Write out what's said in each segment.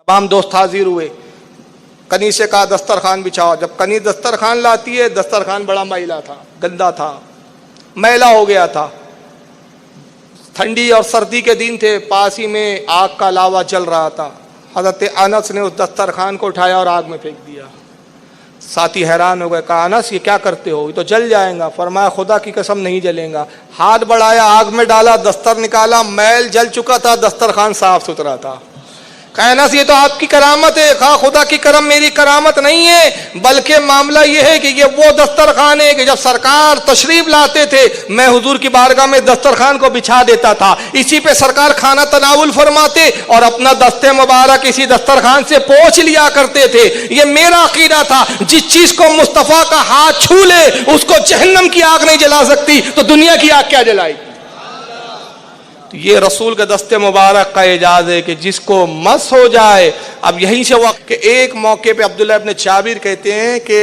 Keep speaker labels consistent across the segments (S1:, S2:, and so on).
S1: تمام دوست حاضر ہوئے، کنی سے کہا دسترخوان بچھاؤ۔ جب کنی دسترخوان لاتی ہے، دسترخوان بڑا میلا تھا، گندا تھا، میلا ہو گیا تھا، ٹھنڈی اور سردی کے دن تھے، پاس ہی میں آگ کا لاوا جل رہا تھا۔ حضرت انس نے اس دسترخوان کو اٹھایا اور آگ میں پھینک دیا۔ ساتھی حیران ہو گئے، کہا انس یہ کیا کرتے ہو، یہ تو جل جائے گا۔ فرمایا خدا کی قسم نہیں جلے گا۔ ہاتھ بڑھایا، آگ میں ڈالا، دستر نکالا، میل جل چکا تھا، دسترخوان صاف ستھرا تھا۔ کہا انس یہ تو آپ کی کرامت ہے۔ کہا خدا کی کرم میری کرامت نہیں ہے، بلکہ معاملہ یہ ہے کہ یہ وہ دسترخوان ہے کہ جب سرکار تشریف لاتے تھے میں حضور کی بارگاہ میں دسترخوان کو بچھا دیتا تھا، اسی پہ سرکار کھانا تناول فرماتے اور اپنا دست مبارک اسی دسترخوان سے پوچھ لیا کرتے تھے۔ یہ میرا عقیدہ تھا، جس چیز کو مصطفیٰ کا ہاتھ چھو لے اس کو جہنم کی آگ نہیں جلا سکتی تو دنیا کی آگ کیا جلائے گی۔ یہ رسول کے دست مبارک کا اعجاز ہے کہ جس کو مس ہو جائے۔ اب یہیں سے وقت کہ ایک موقع پہ عبداللہ ابن جابر کہتے ہیں کہ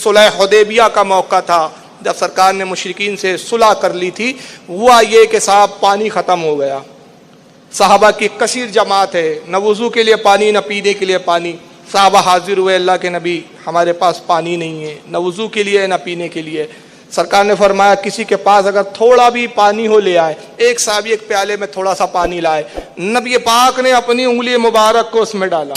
S1: صلح حدیبیہ کا موقع تھا، جب سرکار نے مشرکین سے صلح کر لی تھی۔ ہوا یہ کہ صاحب پانی ختم ہو گیا، صحابہ کی کثیر جماعت ہے، نہ وضو کے لیے پانی نہ پینے کے لیے پانی۔ صحابہ حاضر ہوئے، اللہ کے نبی ہمارے پاس پانی نہیں ہے، نہ وضو کے لیے نہ پینے کے لیے۔ سرکار نے فرمایا کسی کے پاس اگر تھوڑا بھی پانی ہو لے آئے۔ ایک صحابی ایک پیالے میں تھوڑا سا پانی لائے، نبی پاک نے اپنی انگلی مبارک کو اس میں ڈالا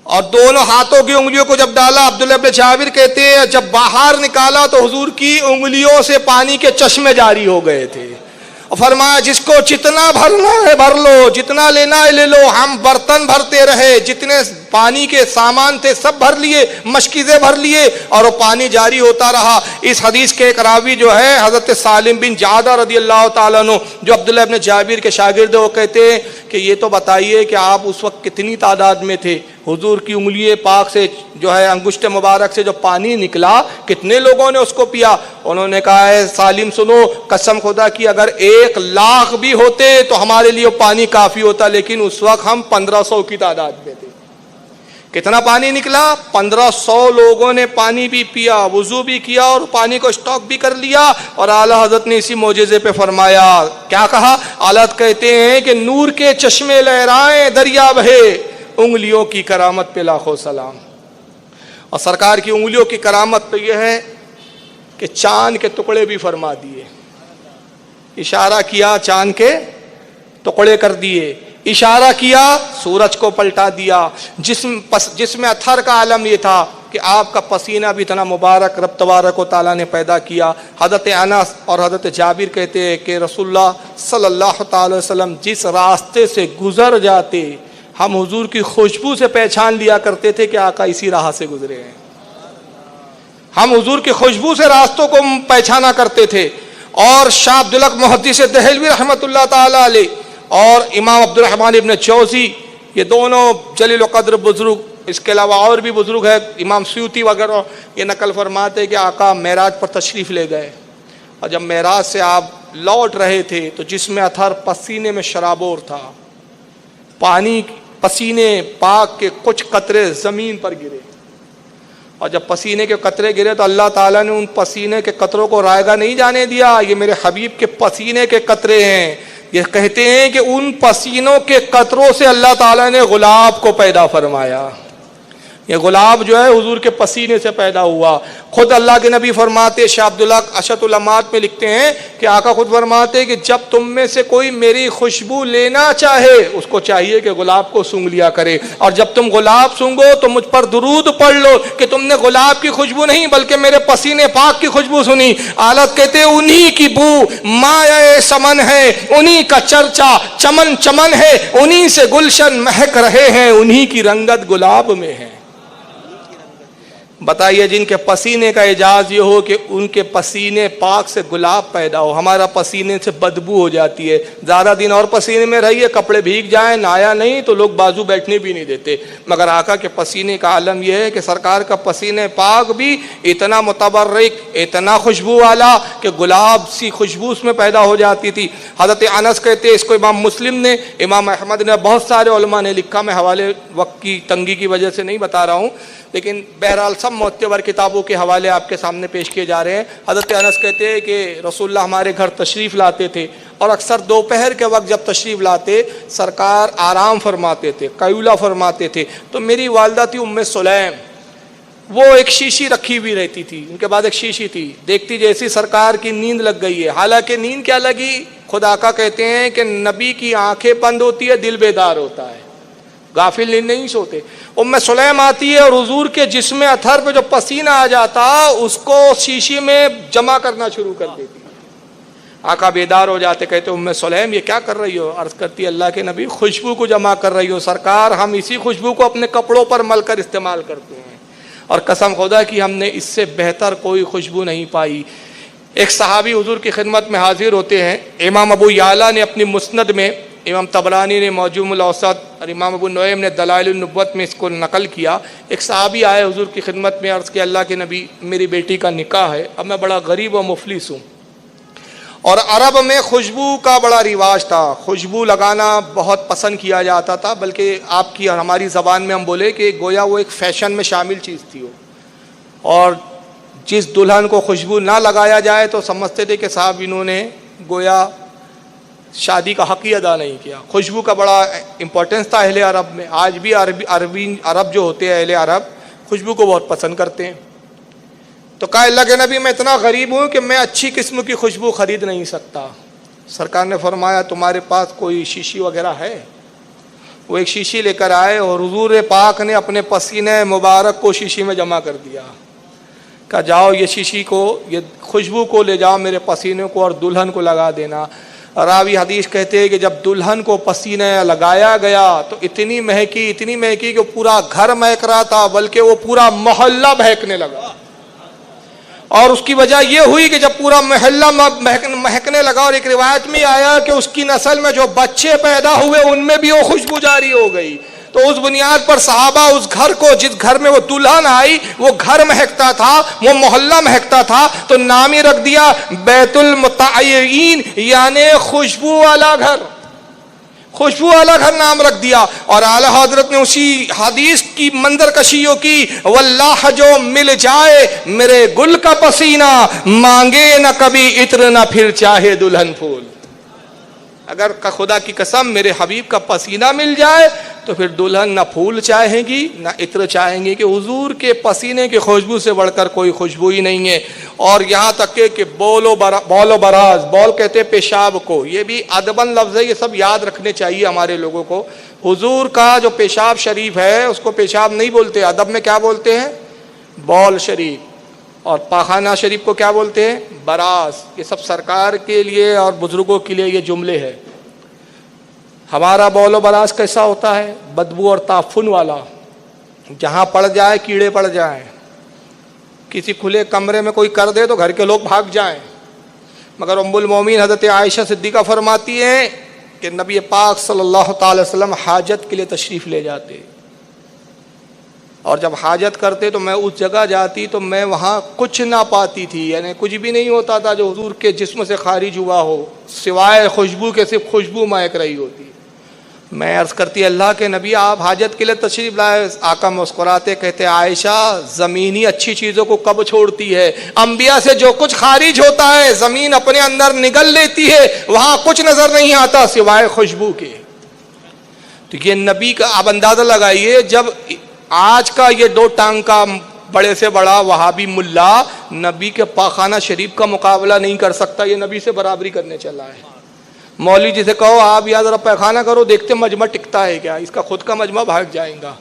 S1: اور دونوں ہاتھوں کی انگلیوں کو جب ڈالا، عبداللہ ابن جابر کہتے ہیں جب باہر نکالا تو حضور کی انگلیوں سے پانی کے چشمے جاری ہو گئے تھے۔ فرمایا جس کو جتنا بھرنا ہے بھر لو، جتنا لینا ہے لے لو۔ ہم برتن بھرتے رہے، جتنے پانی کے سامان تھے سب بھر لیے، مشکیزیں بھر لیے اور وہ پانی جاری ہوتا رہا۔ اس حدیث کے ایک راوی جو ہے حضرت سالم بن جعدہ رضی اللہ تعالیٰ عنہ جو عبداللہ ابن جابر کے شاگرد ہیں، وہ کہتے ہیں کہ یہ تو بتائیے کہ آپ اس وقت کتنی تعداد میں تھے؟ حضور کی انگلی پاک سے جو ہے انگشت مبارک سے جو پانی نکلا کتنے لوگوں نے اس کو پیا؟ انہوں نے کہا ہے سالم سنو، قسم خدا کی اگر 1,00,000 بھی ہوتے تو ہمارے لیے پانی کافی ہوتا، لیکن اس وقت ہم 1500 کی تعداد میں تھے۔ کتنا پانی نکلا؟ 1500 لوگوں نے پانی بھی پیا، وضو بھی کیا اور پانی کو اسٹاک بھی کر لیا۔ اور اعلیٰ حضرت نے اسی معجزے پہ فرمایا، کیا کہا؟ اعلیٰ کہتے ہیں کہ نور کے چشمے لہرائیں دریا بہے، انگلیوں کی کرامت پہ لاکھوں سلام۔ اور سرکار کی انگلیوں کی کرامت تو یہ ہے کہ چاند کے ٹکڑے بھی فرما دیے، اشارہ کیا چاند کے ٹکڑے کر دیے، اشارہ کیا سورج کو پلٹا دیا۔ جس میں اثر کا عالم یہ تھا کہ آپ کا پسینہ بھی اتنا مبارک رب تبارک و تعالیٰ نے پیدا کیا۔ حضرت انس اور حضرت جابر کہتے ہیں کہ رسول اللہ صلی اللہ تعالی وسلم جس راستے سے گزر جاتے ہم حضور کی خوشبو سے پہچان لیا کرتے تھے کہ آقا اسی راہ سے گزرے ہیں۔ ہم حضور کی خوشبو سے راستوں کو پہچانا کرتے تھے۔ اور شاہ عبدالحق محدث دہلوی رحمۃ اللہ تعالی علیہ اور امام عبدالرحمن ابن جوزی، یہ دونوں جلیل القدر بزرگ، اس کے علاوہ اور بھی بزرگ ہے، امام سیوطی وغیرہ، یہ نقل فرماتے کہ آقا معراج پر تشریف لے گئے اور جب معراج سے آپ لوٹ رہے تھے تو جس میں اثر پسینے میں شرابور تھا، پانی پسینے پاک کے کچھ قطرے زمین پر گرے اور جب پسینے کے قطرے گرے تو اللہ تعالیٰ نے ان پسینے کے قطروں کو رائگاں نہیں جانے دیا، یہ میرے حبیب کے پسینے کے قطرے ہیں۔ یہ کہتے ہیں کہ ان پسینوں کے قطروں سے اللہ تعالیٰ نے گلاب کو پیدا فرمایا۔ یہ گلاب جو ہے حضور کے پسینے سے پیدا ہوا۔ خود اللہ کے نبی فرماتے، شاہ عبداللہ اشۃ الامات میں لکھتے ہیں کہ آقا خود فرماتے کہ جب تم میں سے کوئی میری خوشبو لینا چاہے اس کو چاہیے کہ گلاب کو سونگھ لیا کرے، اور جب تم گلاب سونگھو تو مجھ پر درود پڑھ لو کہ تم نے گلاب کی خوشبو نہیں بلکہ میرے پسینے پاک کی خوشبو سنی۔ آلت کہتے ہیں انہی کی بو مایہ سمن ہے، انہی کا چرچا چمن چمن ہے، انہی سے گلشن مہک رہے ہیں، انہی کی رنگت گلاب میں ہے۔ بتائیے جن کے پسینے کا اعجاز یہ ہو کہ ان کے پسینے پاک سے گلاب پیدا ہو، ہمارا پسینے سے بدبو ہو جاتی ہے۔ زیادہ دن اور پسینے میں رہیے، کپڑے بھیگ جائیں، نہایا نہیں تو لوگ بازو بیٹھنے بھی نہیں دیتے، مگر آقا کے پسینے کا عالم یہ ہے کہ سرکار کا پسینے پاک بھی اتنا متبرک، اتنا خوشبو والا کہ گلاب سی خوشبو اس میں پیدا ہو جاتی تھی۔ حضرت انس کہتے اس کو امام مسلم نے، امام احمد نے، بہت سارے علماء نے لکھا، میں حوالے وقت کی تنگی کی وجہ سے نہیں بتا رہا ہوں، لیکن بہرحال سب معتبر کتابوں کے حوالے آپ کے سامنے پیش کیے جا رہے ہیں۔ حضرت انس کہتے ہیں کہ رسول اللہ ہمارے گھر تشریف لاتے تھے اور اکثر دوپہر کے وقت جب تشریف لاتے سرکار آرام فرماتے تھے، قیلولہ فرماتے تھے۔ تو میری والدہ تھی ام سلیم، وہ ایک شیشی رکھی ہوئی رہتی تھی، ان کے بعد ایک شیشی تھی، دیکھتی جیسی سرکار کی نیند لگ گئی ہے، حالانکہ نیند کیا لگی، خدا کا کہتے ہیں کہ نبی کی آنکھیں بند ہوتی ہے، دل بیدار ہوتا ہے، غافل نیند نہیں سوتے۔ ام سلیم آتی ہے اور حضور کے جسم اطہر پہ جو پسینہ آ جاتا اس کو شیشی میں جمع کرنا شروع کر دیتی، آقا بیدار ہو جاتے، کہتے ام سلیم یہ کیا کر رہی ہو؟ عرض کرتی اللہ کے نبی خوشبو کو جمع کر رہی ہو سرکار، ہم اسی خوشبو کو اپنے کپڑوں پر مل کر استعمال کرتے ہیں اور قسم خدا کی ہم نے اس سے بہتر کوئی خوشبو نہیں پائی۔ ایک صحابی حضور کی خدمت میں حاضر ہوتے ہیں، امام ابو یعلا نے اپنی مسند میں، امام طبرانی نے معجم الاوسط اور امام ابو نعیم نے دلائل النبوت میں اس کو نقل کیا۔ ایک صحابی آئے حضور کی خدمت میں، عرض کہ اللہ کے نبی میری بیٹی کا نکاح ہے، اب میں بڑا غریب و مفلس ہوں، اور عرب میں خوشبو کا بڑا رواج تھا، خوشبو لگانا بہت پسند کیا جاتا تھا، بلکہ آپ کی اور ہماری زبان میں ہم بولے کہ گویا وہ ایک فیشن میں شامل چیز تھی وہ، اور جس دلہن کو خوشبو نہ لگایا جائے تو سمجھتے تھے کہ صاحب انہوں نے گویا شادی کا حق ہی ادا نہیں کیا۔ خوشبو کا بڑا امپورٹنس تھا اہل عرب میں، آج بھی عرب جو ہوتے ہیں اہل عرب خوشبو کو بہت پسند کرتے ہیں۔ تو کہا اللہ کے نبی میں اتنا غریب ہوں کہ میں اچھی قسم کی خوشبو خرید نہیں سکتا۔ سرکار نے فرمایا تمہارے پاس کوئی شیشی وغیرہ ہے؟ وہ ایک شیشی لے کر آئے اور حضور پاک نے اپنے پسینے مبارک کو شیشی میں جمع کر دیا، کہا جاؤ یہ شیشی کو، یہ خوشبو کو لے جاؤ میرے پسینے کو اور دلہن کو لگا دینا۔ راوی حدیث کہتے ہیں کہ جب دلہن کو پسینہ لگایا گیا تو اتنی مہکی کہ پورا گھر مہک رہا تھا، بلکہ وہ پورا محلہ مہکنے لگا، اور اس کی وجہ یہ ہوئی کہ جب پورا محلہ مہکنے لگا، اور ایک روایت میں آیا کہ اس کی نسل میں جو بچے پیدا ہوئے ان میں بھی وہ خوشبو جاری ہو گئی۔ تو اس بنیاد پر صحابہ اس گھر کو، جس گھر میں وہ دلہن آئی وہ گھر مہکتا تھا، وہ محلہ مہکتا تھا، تو نام ہی رکھ دیا بیت المطیرین، یعنی خوشبو والا گھر، خوشبو والا گھر نام رکھ دیا۔ اور اعلیٰ حضرت نے اسی حدیث کی منظر کشیوں کی، واللہ جو مل جائے میرے گل کا پسینہ، مانگے نہ کبھی عطر نہ پھر چاہے دلہن پھول۔ اگر خدا کی قسم میرے حبیب کا پسینہ مل جائے تو پھر دلہن نہ پھول چاہیں گی نہ عطر چاہیں گی، کہ حضور کے پسینے کی خوشبو سے بڑھ کر کوئی خوشبو ہی نہیں ہے۔ اور یہاں تک کہ بول و براز، بول کہتے پیشاب کو، یہ بھی ادباً لفظ ہے، یہ سب یاد رکھنے چاہیے ہمارے لوگوں کو۔ حضور کا جو پیشاب شریف ہے اس کو پیشاب نہیں بولتے، ادب میں کیا بولتے ہیں؟ بول شریف۔ اور پاخانہ شریف کو کیا بولتے ہیں؟ براز۔ یہ سب سرکار کے لیے اور بزرگوں کے لیے یہ جملے ہیں۔ ہمارا بول و براز کیسا ہوتا ہے؟ بدبو اور تعفن والا، جہاں پڑ جائے کیڑے پڑ جائیں، کسی کھلے کمرے میں کوئی کر دے تو گھر کے لوگ بھاگ جائیں۔ مگر ام المومنین حضرت عائشہ صدیقہ فرماتی ہیں کہ نبی پاک صلی اللہ تعالی وسلم حاجت کے لیے تشریف لے جاتے، اور جب حاجت کرتے تو میں اس جگہ جاتی تو میں وہاں کچھ نہ پاتی تھی، یعنی کچھ بھی نہیں ہوتا تھا جو حضور کے جسم سے خارج ہوا ہو، سوائے خوشبو کے صرف خوشبو مہک رہی ہوتی۔ میں عرض کرتی اللہ کے نبی آپ حاجت کے لیے تشریف لائے؟ آقا مسکراتے کہتے عائشہ زمینی اچھی چیزوں کو کب چھوڑتی ہے؟ انبیاء سے جو کچھ خارج ہوتا ہے زمین اپنے اندر نگل لیتی ہے، وہاں کچھ نظر نہیں آتا سوائے خوشبو کے۔ تو یہ نبی کا آپ اندازہ لگائیے، جب آج کا یہ 2 ٹانگ کا بڑے سے بڑا وہابی ملا نبی کے پاخانہ شریف کا مقابلہ نہیں کر سکتا، یہ نبی سے برابری کرنے چلا ہے۔ مولوی جسے کہو آپ یا ذرا پیخانہ کرو، دیکھتے مجمع ٹکتا ہے کیا، اس کا خود کا مجمع بھاگ جائے گا۔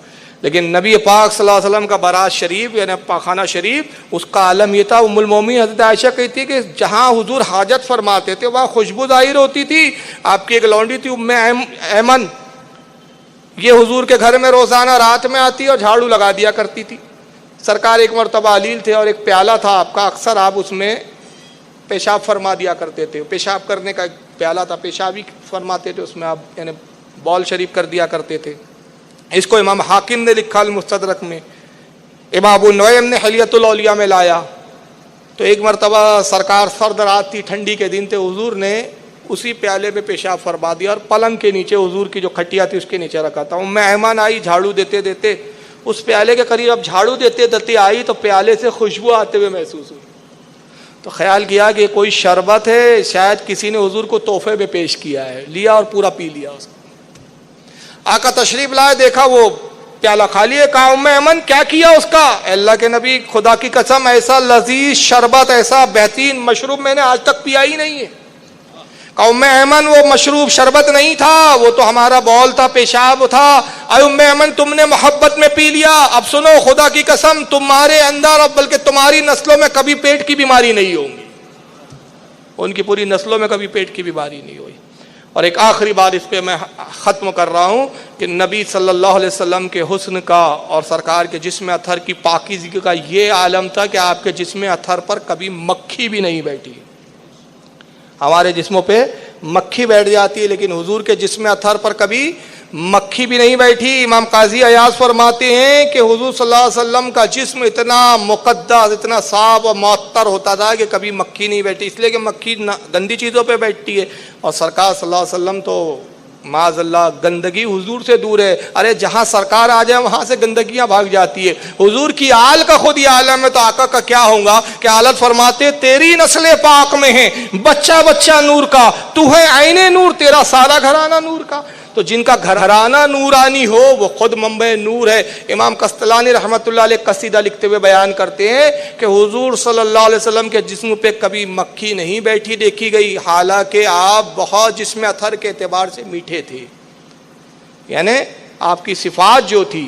S1: لیکن نبی پاک صلی اللہ علیہ وسلم کا براز شریف یعنی پاخانہ شریف، اس کا عالم یہ تھا۔ ام المومنین حضرت عائشہ کہتی ہے کہ جہاں حضور حاجت فرماتے تھے وہاں خوشبو ظاہر ہوتی تھی۔ آپ کی ایک لونڈی تھی ام ایمن، یہ حضور کے گھر میں روزانہ رات میں آتی اور جھاڑو لگا دیا کرتی تھی۔ سرکار ایک مرتبہ علیل تھے اور ایک پیالہ تھا آپ کا، اکثر آپ اس میں پیشاب فرما دیا کرتے تھے، پیشاب کرنے کا ایک پیالہ تھا، پیشابی فرماتے تھے اس میں آپ، یعنی بول شریف کر دیا کرتے تھے۔ اس کو امام حاکم نے لکھا المستدرک میں، امام ابو نعیم نے حلیۃ الاولیاء میں لایا۔ تو ایک مرتبہ سرکار سرد رات تھی، ٹھنڈی کے دن تھے، حضور نے اسی پیالے میں پیشاب فرما دیا اور پلنگ کے نیچے، حضور کی جو کھٹیا تھی اس کے نیچے رکھا تھا۔ ام ایمن آئی جھاڑو دیتے دیتے، اس پیالے کے قریب اب جھاڑو دیتے دیتے آئی تو پیالے سے خوشبو آتے ہوئے محسوس ہوئی. تو خیال کیا کہ کوئی شربت ہے، شاید کسی نے حضور کو تحفے میں پیش کیا ہے، لیا اور پورا پی لیا اس کو. آقا تشریف لائے، دیکھا وہ پیالہ خالی ہے. کہا ام ایمن کیا کیا اس کا؟ اے اللہ کے نبی خدا کی قسم ایسا لذیذ شربت، ایسا بہترین مشروب میں نے آج تک پیا ہی نہیں ہے. کہا ام ایمن وہ مشروب شربت نہیں تھا، وہ تو ہمارا بول تھا، پیشاب تھا. اے ام ایمن تم نے محبت میں پی لیا. اب سنو خدا کی قسم تمہارے اندر اور بلکہ تمہاری نسلوں میں کبھی پیٹ کی بیماری نہیں ہوگی. ان کی پوری نسلوں میں کبھی پیٹ کی بیماری نہیں ہوئی. اور ایک آخری بات اس پہ میں ختم کر رہا ہوں کہ نبی صلی اللہ علیہ وسلم کے حسن کا اور سرکار کے جسم اطہر کی پاکیزگی کا یہ عالم تھا کہ آپ کے جسم اطہر پر کبھی مکھی بھی نہیں بیٹھی. ہمارے جسموں پہ مکھی بیٹھ جاتی ہے لیکن حضور کے جسم اطہر پر کبھی مکھی بھی نہیں بیٹھی. امام قاضی عیاض فرماتے ہیں کہ حضور صلی اللہ علیہ وسلم کا جسم اتنا مقدس، اتنا صاف اور معطر ہوتا تھا کہ کبھی مکھی نہیں بیٹھی. اس لیے کہ مکھی گندی چیزوں پہ بیٹھتی ہے اور سرکار صلی اللہ علیہ وسلم تو معاذ اللہ گندگی حضور سے دور ہے. ارے جہاں سرکار آ جائے وہاں سے گندگیاں بھاگ جاتی ہے. حضور کی آل کا خود یہ عالم ہے تو آقا کا کیا ہوگا کہ حالت فرماتے تیری نسل پاک میں ہے بچہ بچہ نور کا، تو ہے عین نور، تیرا سارا گھرانہ نور کا. تو جن کا گھرانہ نورانی ہو وہ خود منبع نور ہے. امام قسطلانی رحمۃ اللہ علیہ قصیدہ لکھتے ہوئے بیان کرتے ہیں کہ حضور صلی اللہ علیہ وسلم کے جسم پہ کبھی مکھی نہیں بیٹھی دیکھی گئی، حالانکہ آپ بہت جسم اطہر کے اعتبار سے میٹھے تھے. یعنی آپ کی صفات جو تھی،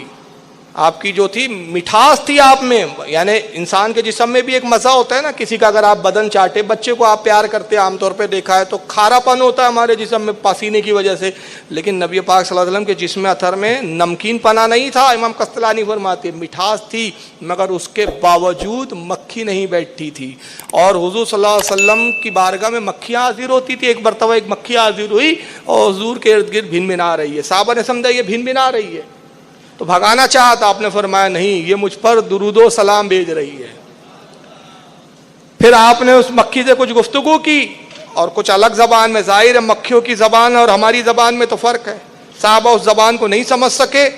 S1: آپ کی جو تھی مٹھاس تھی آپ میں. یعنی انسان کے جسم میں بھی ایک مزہ ہوتا ہے نا، کسی کا اگر آپ بدن چاٹے، بچے کو آپ پیار کرتے عام طور پہ دیکھا ہے تو کھارا پن ہوتا ہے ہمارے جسم میں پسینے کی وجہ سے، لیکن نبی پاک صلی اللہ علیہ وسلم کے جسم اطہر میں نمکین پنا نہیں تھا. امام قسطلانی فرماتے مٹھاس تھی مگر اس کے باوجود مکھی نہیں بیٹھتی تھی. اور حضور صلی اللہ علیہ وسلم کی بارگاہ میں مکھیاں حاضر ہوتی تھی. ایک مرتبہ ایک مکھی حاضر ہوئی اور حضور کے ارد گرد بھن بھنا رہی ہے. صحابہ نے سمجھا یہ بھن بھنا رہی ہے تو بھگانا چاہا تو آپ نے فرمایا نہیں، یہ مجھ پر درود و سلام بھیج رہی ہے. پھر آپ نے اس مکھی سے کچھ گفتگو کی اور کچھ الگ زبان میں. ظاہر ہے مکھیوں کی زبان اور ہماری زبان میں تو فرق ہے. صحابہ اس زبان کو نہیں سمجھ سکے.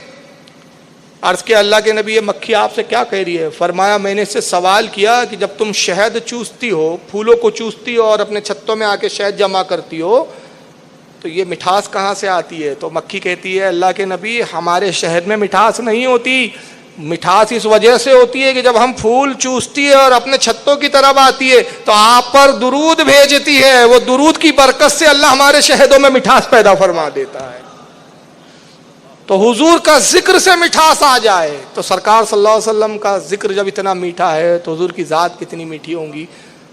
S1: عرض کیا اللہ کے نبی یہ مکھی آپ سے کیا کہہ رہی ہے؟ فرمایا میں نے اس سے سوال کیا کہ جب تم شہد چوستی ہو، پھولوں کو چوستی ہو اور اپنے چھتوں میں آ کے شہد جمع کرتی ہو تو یہ مٹھاس کہاں سے آتی ہے؟ تو مکھی کہتی ہے اللہ کے نبی ہمارے شہد میں مٹھاس نہیں ہوتی. مٹھاس اس وجہ سے ہوتی ہے کہ جب ہم پھول چوستی ہے اور اپنے چھتوں کی طرف آتی ہے تو آپ پر درود بھیجتی ہے. وہ درود کی برکت سے اللہ ہمارے شہدوں میں مٹھاس پیدا فرما دیتا ہے. تو حضور کا ذکر سے مٹھاس آ جائے تو سرکار صلی اللہ علیہ وسلم کا ذکر جب اتنا میٹھا ہے تو حضور کی ذات کتنی میٹھی ہوں گی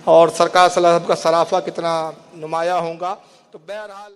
S1: اور سرکار صلی اللہ علیہ وسلم کا سرافہ کتنا نمایاں ہوگا. تو بہرحال